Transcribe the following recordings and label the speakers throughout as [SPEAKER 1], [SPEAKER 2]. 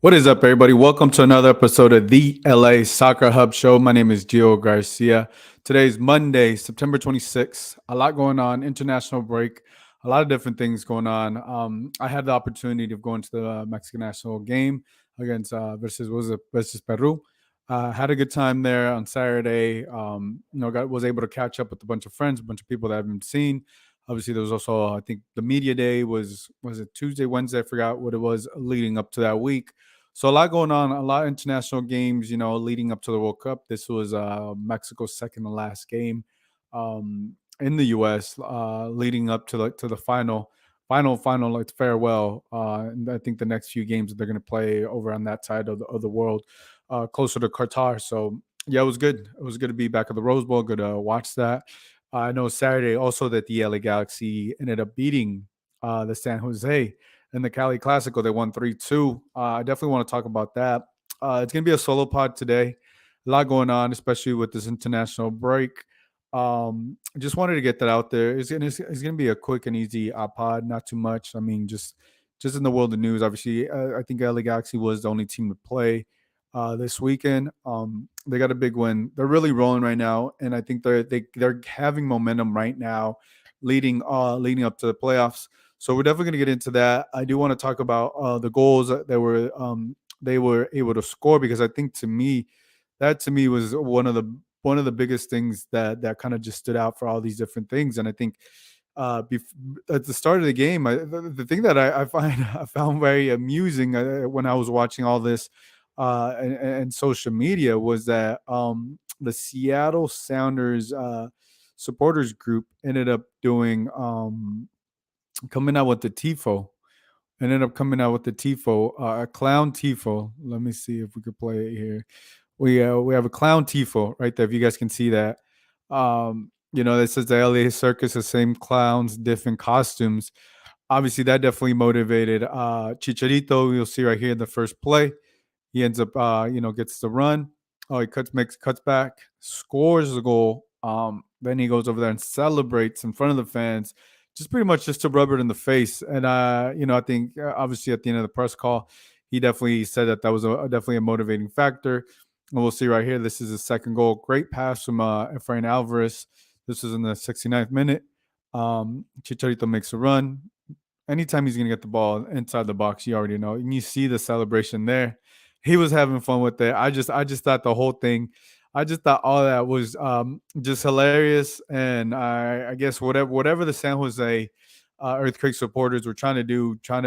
[SPEAKER 1] What is up, everybody? Welcome to another episode of the LA Soccer Hub Show. My name is Gio Garcia. Today is Monday, September 26th. A lot going on, international break, a lot of different things going on. I had the opportunity of going to the Mexican national game against versus Peru. Had a good time there on Saturday. Was able to catch up with a bunch of friends, a bunch of people that I haven't seen. Obviously, there was also I think the media day was it Tuesday, Wednesday? I forgot what it was leading up to that week. So a lot going on, a lot of international games, leading up to the World Cup. This was Mexico's second to last game in the U.S., leading up to the final like farewell. And I think the next few games that they're going to play over on that side of the world, closer to Qatar. So yeah, it was good. It was good to be back at the Rose Bowl. Good to watch that. I know Saturday also that the LA Galaxy ended up beating the San Jose in the Cali Clasico. They won 3-2. I definitely want to talk about that. It's going to be a solo pod today. A lot going on, especially with this international break. Just wanted to get that out there. It's gonna be a quick and easy pod, not too much. I mean, just in the world of news. Obviously, I think LA Galaxy was the only team to play this weekend. They got a big win. They're really rolling right now, and I think they're having momentum right now, leading up to the playoffs. So we're definitely going to get into that. I do want to talk about the goals that they were able to score, because I think to me was one of the biggest things that kind of just stood out for all these different things. And I think at the start of the game, the thing that I find I found very amusing when I was watching all this and social media was that the Seattle Sounders supporters group ended up doing coming out with the tifo. Ended up coming out with the tifo, a clown tifo. Let me see if we could play it here. We have a clown tifo right there. If you guys can see that, that says the LA Circus, the same clowns, different costumes. Obviously, that definitely motivated Chicharito. You'll see right here in the first play. He ends up, gets the run. Oh, he cuts back, scores the goal. Then he goes over there and celebrates in front of the fans, just pretty much just to rub it in the face. And I think obviously at the end of the press call, he definitely said that was definitely a motivating factor. And we'll see right here. This is his second goal. Great pass from Efrain Alvarez. This is in the 69th minute. Chicharito makes a run. Anytime he's going to get the ball inside the box, you already know. And you see the celebration there. He was having fun with it. I just thought the whole thing, I just thought all that was just hilarious. And I guess whatever the San Jose Earthquake supporters were trying to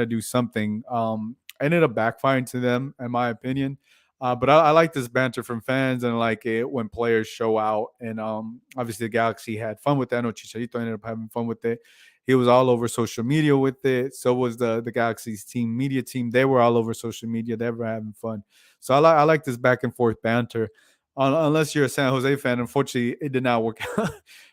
[SPEAKER 1] do something, ended up backfiring to them, in my opinion. But I like this banter from fans, and I like it when players show out. And obviously, the Galaxy had fun with that. I know Chicharito ended up having fun with it. He was all over social media with it. So was the Galaxy's media team. They were all over social media. They were having fun. So I like this back and forth banter. Unless you're a San Jose fan, unfortunately, it did not work out.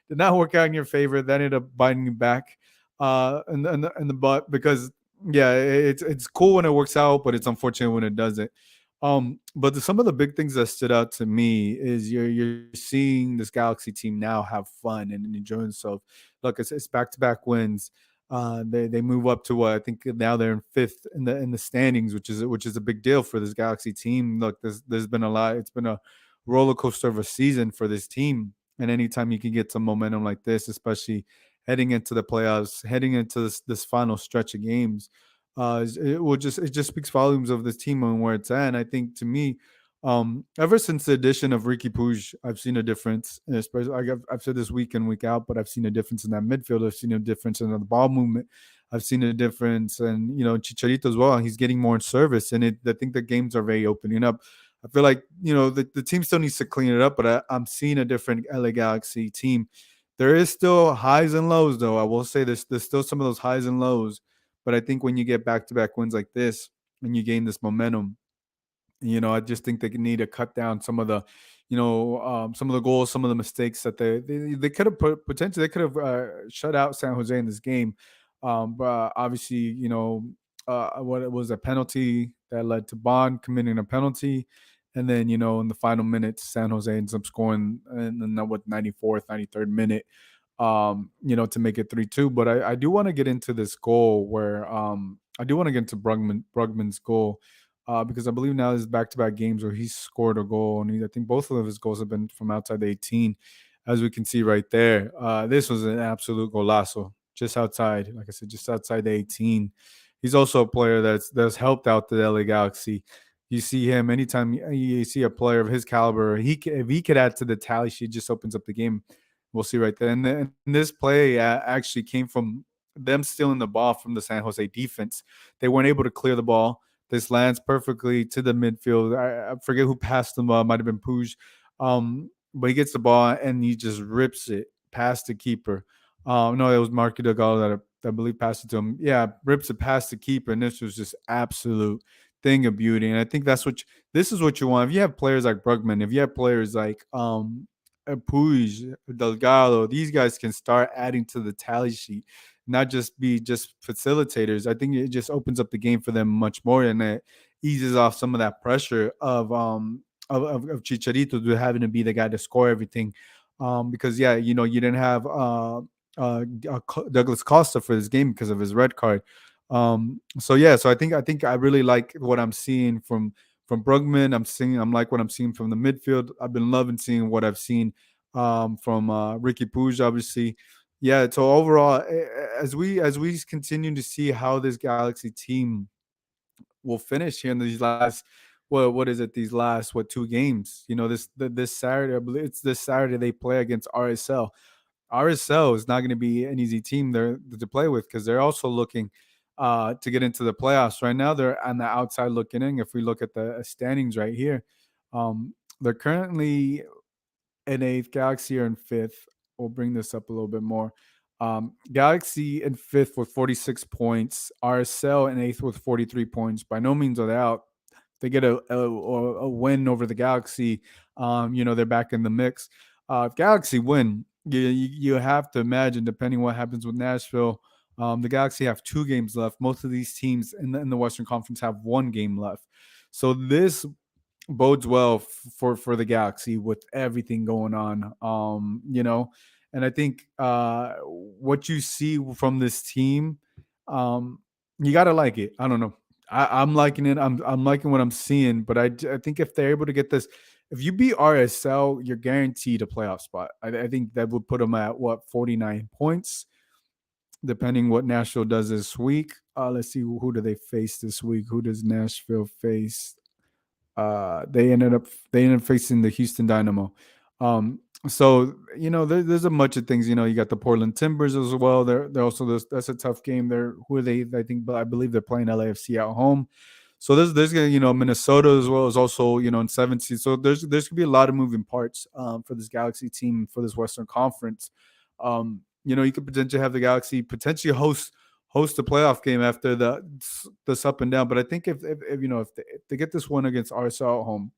[SPEAKER 1] Did not work out in your favor. That ended up biting you back in the butt, because yeah, it's cool when it works out, but it's unfortunate when it doesn't. But some of the big things that stood out to me is you're seeing this Galaxy team now have fun and enjoy themselves. Look, it's back to back wins. They move up to what I think now they're in fifth in the standings, which is a big deal for this Galaxy team. Look, there's been a lot. It's been a roller coaster of a season for this team, and anytime you can get some momentum like this, especially heading into the playoffs, heading into this final stretch of games, it just speaks volumes of this team and where it's at. And I think to me, ever since the addition of Ricky Puig, I've seen a difference. And especially, I've said this week in week out, but I've seen a difference in that midfield. I've seen a difference in the ball movement. I've seen a difference, and Chicharito as well. He's getting more in service, and I think the games are very opening up. I feel like the team still needs to clean it up, but I'm seeing a different LA Galaxy team. There is still highs and lows, though. I will say there's still some of those highs and lows, but I think when you get back to back wins like this and you gain this momentum, I just think they need to cut down some of the goals, some of the mistakes that they could have potentially they could have shut out San Jose in this game. But obviously, what it was a penalty that led to Bond committing a penalty. And then, in the final minutes, San Jose ends up scoring in the 94th, 93rd minute, to make it 3-2. But I do want to get into this goal where I do want to get into Brugman's goal. because I believe now there's back-to-back games where he's scored a goal, and I think both of his goals have been from outside the 18, as we can see right there. This was an absolute golazo, just outside, like I said, just outside the 18. He's also a player that's helped out the LA Galaxy. You see him anytime you see a player of his caliber, if he could add to the tally sheet, just opens up the game. We'll see right there. And this play actually came from them stealing the ball from the San Jose defense. They weren't able to clear the ball. This lands perfectly to the midfield. I forget who passed him. Might have been Puig. But he gets the ball and he just rips it past the keeper. No, it was Marky Delgado that I believe passed it to him. Yeah, rips it past the keeper, and this was just absolute thing of beauty. And I think this is what you want. If you have players like Brugman, if you have players like Puig, Delgado, these guys can start adding to the tally sheet, not just be just facilitators. I think it just opens up the game for them much more, and it eases off some of that pressure of Chicharito to having to be the guy to score everything. Because yeah, you didn't have Douglas Costa for this game because of his red card. So yeah, so I think I really like what I'm seeing from Brugman. I'm like what I'm seeing from the midfield. I've been loving seeing what I've seen from Ricky Puig, obviously. Yeah, so overall, as we continue to see how this Galaxy team will finish here in these last what is it, these last 2 games, this Saturday, I believe it's this Saturday they play against RSL. RSL is not going to be an easy team there to play with, because they're also looking to get into the playoffs. Right now, they're on the outside looking in. If we look at the standings right here, they're currently in eighth. Galaxy are in fifth. We'll bring this up a little bit more. Galaxy in fifth with 46 points. RSL in eighth with 43 points. By no means are they out. They get a win over the Galaxy. They're back in the mix. If Galaxy win, you have to imagine, depending what happens with Nashville, the Galaxy have 2 games left. Most of these teams in the Western Conference have 1 game left. So this bodes well for the Galaxy with everything going on. And I think what you see from this team, um, you gotta like it. I don't know. I'm liking it. I'm liking what I'm seeing. But I think if they're able to get this, if you beat RSL, you're guaranteed a playoff spot. I think that would put them at 49 points, depending what Nashville does this week. Let's see, who do they face this week? Who does Nashville face? They ended up facing the Houston Dynamo. So there's a bunch of things. You got the Portland Timbers as well. They're also that's a tough game. They're who are they? I believe they're playing LAFC at home. So there's Minnesota as well is also in 17th. So there's gonna be a lot of moving parts for this Galaxy team for this Western Conference. You could potentially have the Galaxy potentially host a playoff game after this up and down. But I think if they get this win against RSL at home,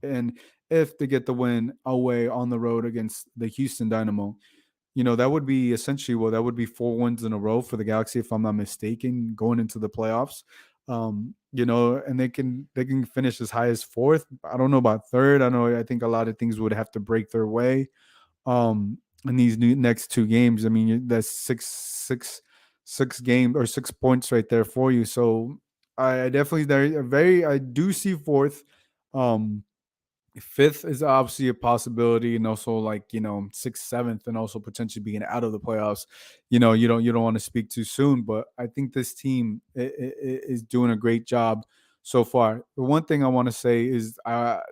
[SPEAKER 1] and if they get the win away on the road against the Houston Dynamo, that would be essentially, that would be 4 wins in a row for the Galaxy, if I'm not mistaken, going into the playoffs. And they can finish as high as fourth. I don't know about third. I think a lot of things would have to break their way. In these next 2 games. I mean, that's six game or 6 points right there for you. So I definitely I do see fourth. Um, Fifth is obviously a possibility, and also like sixth, seventh, and also potentially being out of the playoffs. You don't want to speak too soon, but I think this team is doing a great job so far. The one thing I want to say is the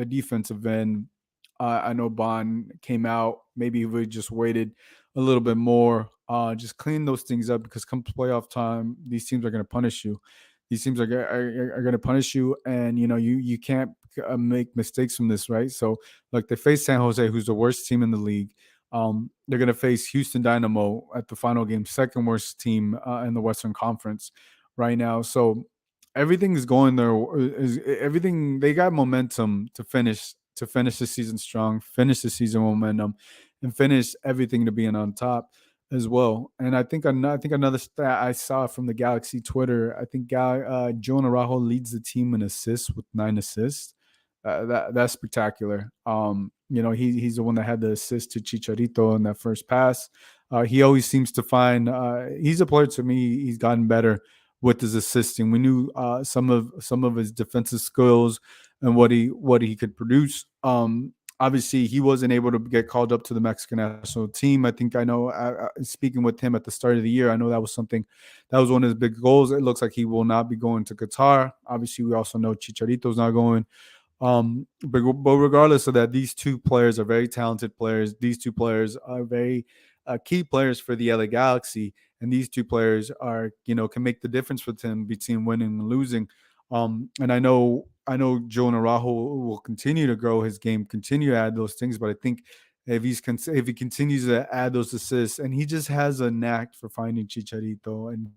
[SPEAKER 1] defensive end. I know Bond came out. Maybe if we just waited a little bit more, just clean those things up, because come playoff time, these teams are going to punish you. These teams are going to punish you, and you can't make mistakes from this, right? So, like, they face San Jose, who's the worst team in the league. They're going to face Houston Dynamo at the final game, second worst team in the Western Conference right now. So everything is going there. Is everything They got momentum to finish the season strong, finish the season momentum, and finish everything to being on top as well. And I think another stat I saw from the Galaxy Twitter, I think Joan Araujo leads the team in assists with 9 assists. That's spectacular. He's the one that had the assist to Chicharito in that first pass. He always seems to find. He's a player, to me. He's gotten better with his assisting. We knew some of his defensive skills and what he could produce. Obviously, he wasn't able to get called up to the Mexican national team. I think I know. Speaking with him at the start of the year, I know that was something that was one of his big goals. It looks like he will not be going to Qatar. Obviously, we also know Chicharito's not going. But regardless of that, these two players are very talented players. These two players are very key players for the LA Galaxy, and these two players are can make the difference for him between winning and losing. And I know Joe Araujo will continue to grow his game, continue to add those things, but I think if he continues to add those assists, and he just has a knack for finding Chicharito and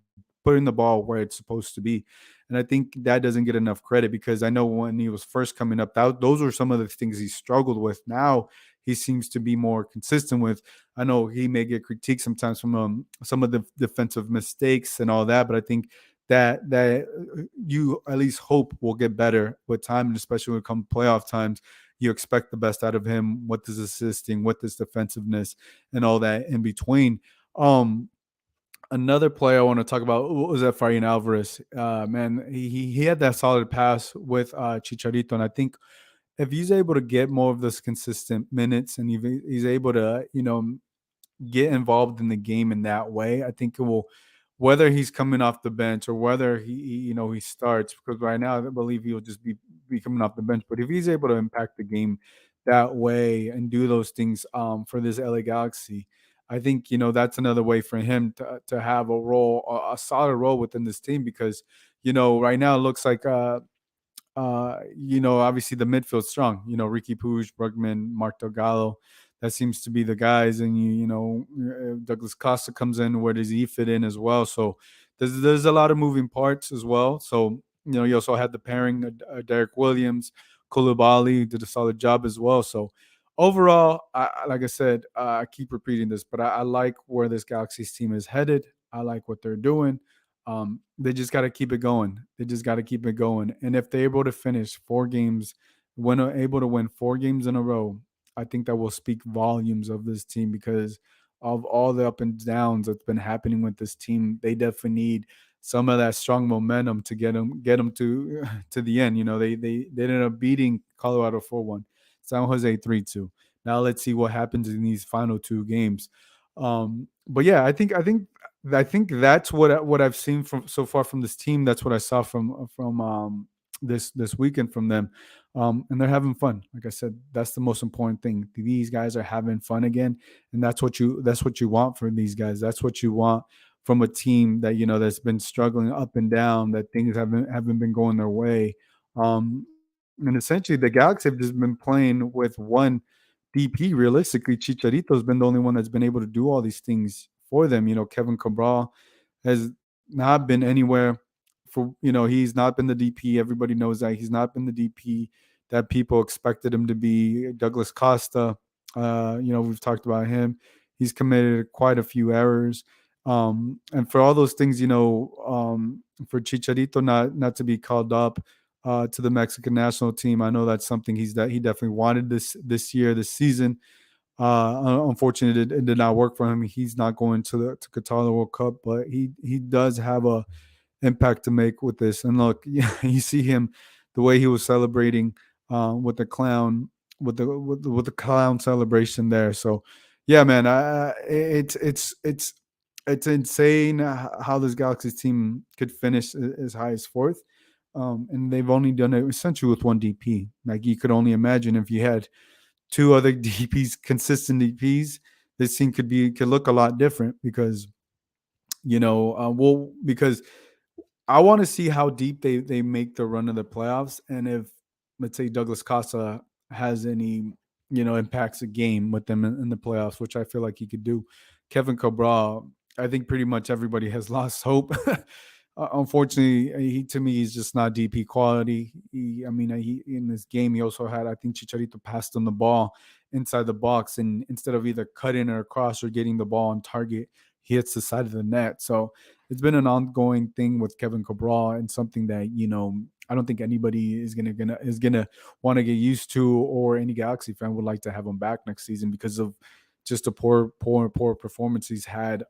[SPEAKER 1] putting the ball where it's supposed to be. And I think that doesn't get enough credit because I know when he was first coming up, those were some of the things he struggled with. Now he seems to be more consistent with. I know he may get critiqued sometimes from some of the defensive mistakes and all that, but I think that you at least hope will get better with time, and especially when it comes playoff times. You expect the best out of him with his assisting, with his defensiveness, and all that in between. Um, Another player I want to talk about was Efrain Alvarez. Man, he had that solid pass with Chicharito, and I think if he's able to get more of this consistent minutes, and he's able to get involved in the game in that way, I think it will, whether he's coming off the bench or whether he starts, because right now I believe he'll just be coming off the bench. But if he's able to impact the game that way and do those things for this LA Galaxy, I think that's another way for him to have a role, a solid role within this team, because right now it looks like obviously the midfield's strong. Ricky Puig, Brugman, Mark Delgado. That seems to be the guys, and Douglas Costa comes in. Where does he fit in as well? So there's a lot of moving parts as well. So you also had the pairing, Derek Williams, Koulibaly did a solid job as well. So overall, like I said, I keep repeating this, but I like where this Galaxy's team is headed. I like what they're doing. They just got to keep it going. They just got to keep it going. And if they're able to finish 4 games, when able to win 4 games in a row, I think that will speak volumes of this team, because of all the up and downs that's been happening with this team. They definitely need some of that strong momentum to get them to the end. They ended up beating Colorado 4-1, San Jose 3-2. Now let's see what happens in these final 2 games. But yeah, I think that's what I've seen from so far from this team. That's what I saw from this weekend from them, and they're having fun. Like I said, that's the most important thing. These guys are having fun again, and that's what you want from these guys. That's what you want from a team that's been struggling up and down, that things haven't been going their way. And essentially, the Galaxy have just been playing with one DP. Realistically, Chicharito's been the only one that's been able to do all these things for them. Kevin Cabral has not been anywhere he's not been the DP. Everybody knows that he's not been the DP that people expected him to be. Douglas Costa, we've talked about him. He's committed quite a few errors. And for all those things, for Chicharito not to be called up to the Mexican national team, I know that's something he definitely wanted this year, this season. Unfortunately, it did not work for him. He's not going to Qatar the World Cup, but he does have a impact to make with this. And look, yeah, you see him, the way he was celebrating with the clown, with the clown celebration there. So, yeah, man, it's insane how this Galaxy team could finish as high as fourth. And they've only done it essentially with one DP. Like, you could only imagine if you had two other DPs, consistent DPs, this team could look a lot different, because because I want to see how deep they make the run of the playoffs, and if, let's say, Douglas Costa has any impacts a game with them in the playoffs, which I feel like he could do. Kevin Cabral, I think pretty much everybody has lost hope. Unfortunately, to me, he's just not DP quality. He in this game, he also had, I think, Chicharito passed him the ball inside the box, and instead of either cutting it across or getting the ball on target, he hits the side of the net. So it's been an ongoing thing with Kevin Cabral, and something that I don't think anybody is gonna want to get used to, or any Galaxy fan would like to have him back next season, because of just the poor performance he's had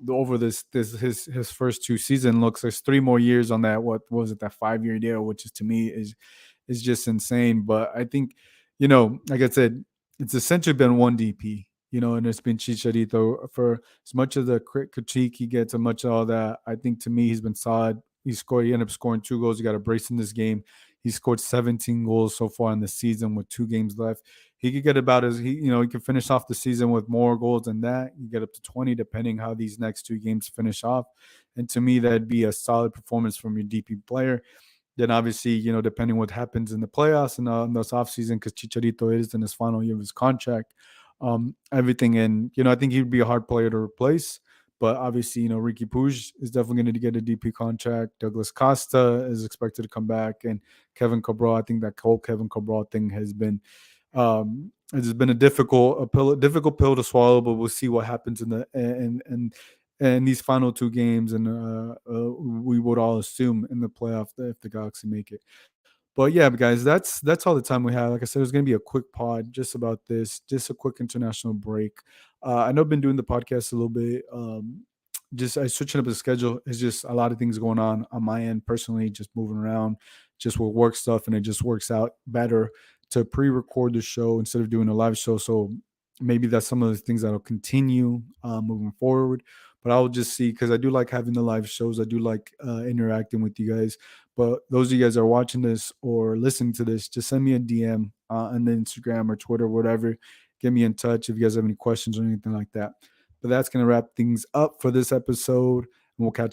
[SPEAKER 1] over this his first two season looks. There's 3 more years on that. What was it, that 5 year deal, which is to me is just insane. But I think, like I said, it's essentially been one DP. And it's been Chicharito for as much of the critique he gets and much of all that. I think to me he's been solid. He ended up scoring 2 goals. He got a brace in this game. He scored 17 goals so far in the season with 2 games left. He could get about he could finish off the season with more goals than that. You get up to 20, depending how these next 2 games finish off. And to me, that'd be a solid performance from your DP player. Then obviously, depending what happens in the playoffs and in this offseason, because Chicharito is in his final year of his contract, everything. And, I think he'd be a hard player to replace. But obviously, Ricky Puig is definitely going to get a DP contract. Douglas Costa is expected to come back. And Kevin Cabral, I think that whole Kevin Cabral thing has been a difficult pill to swallow, but we'll see what happens in these final 2 games, and we would all assume in the playoff if the Galaxy make it. But yeah, guys, that's all the time we have. Like I said, it was going to be a quick pod just about this, just a quick international break. I know I've been doing the podcast a little bit. Just I switching up the schedule. It's just a lot of things going on my end personally, just moving around, just with work stuff, and it just works out better to pre-record the show instead of doing a live show. So maybe that's some of the things that'll continue moving forward. But I'll just see, because I do like having the live shows. I do like interacting with you guys. But those of you guys that are watching this or listening to this, just send me a DM on the Instagram or Twitter, whatever. Get me in touch if you guys have any questions or anything like that. But that's going to wrap things up for this episode. And we'll catch you